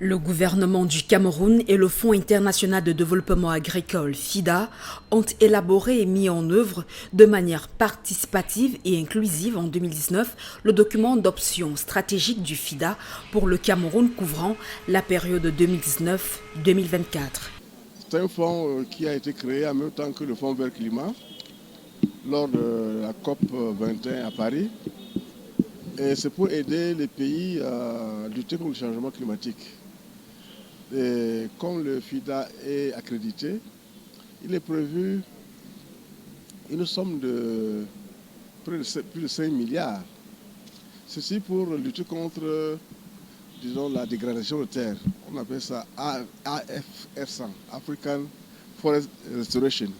Le gouvernement du Cameroun et le Fonds international de développement agricole, FIDA, ont élaboré et mis en œuvre de manière participative et inclusive en 2019 le document d'options stratégiques du FIDA pour le Cameroun couvrant la période 2019-2024. C'est un fonds qui a été créé en même temps que le Fonds vert climat lors de la COP 21 à Paris. Et c'est pour aider les pays à lutter contre le changement climatique. Et comme le FIDA est accrédité, il est prévu une somme de plus de 5 milliards. Ceci pour lutter contre, disons, la dégradation de terre. On appelle ça AFR100, African Forest Restoration.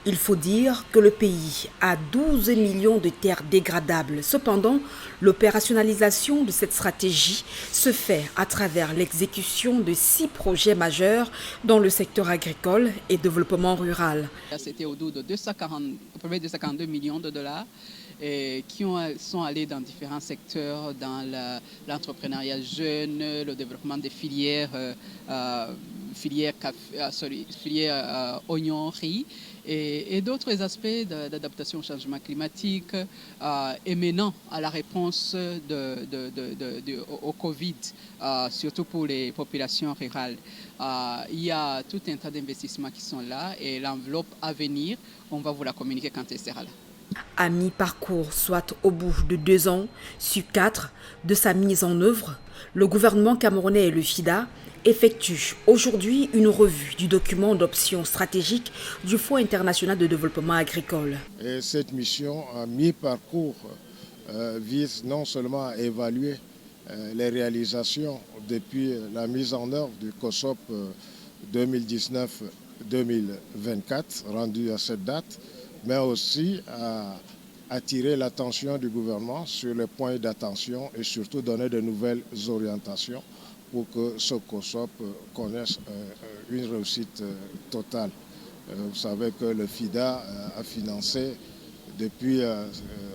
Il faut dire que le pays a 12 millions de terres dégradables. Cependant, l'opérationnalisation de cette stratégie se fait à travers l'exécution de 6 projets majeurs dans le secteur agricole et développement rural. C'était autour de 242 millions de dollars qui sont allés dans différents secteurs, dans l'entrepreneuriat jeune, le développement des filières oignons, riz et d'autres aspects d'adaptation au changement climatique et menant à la réponse au Covid, surtout pour les populations rurales. Il y a tout un tas d'investissements qui sont là et l'enveloppe à venir, on va vous la communiquer quand elle sera là. À mi-parcours, soit au bout de 2 ans, sur 4 de sa mise en œuvre, le gouvernement camerounais et le FIDA effectuent aujourd'hui une revue du document d'options stratégiques du Fonds international de développement agricole. Et cette mission à mi-parcours vise non seulement à évaluer les réalisations depuis la mise en œuvre du COSOP 2019-2024, rendu à cette date, mais aussi à attirer l'attention du gouvernement sur les points d'attention et surtout donner de nouvelles orientations pour que ce COSOP connaisse une réussite totale. Vous savez que le FIDA a financé depuis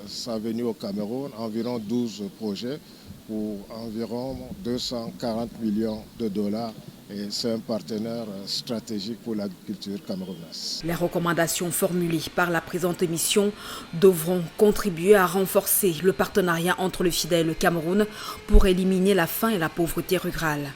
sa venue au Cameroun environ 12 projets pour environ 240 millions de dollars. Et c'est un partenaire stratégique pour l'agriculture camerounaise. Les recommandations formulées par la présente mission devront contribuer à renforcer le partenariat entre le FIDA et le Cameroun pour éliminer la faim et la pauvreté rurale.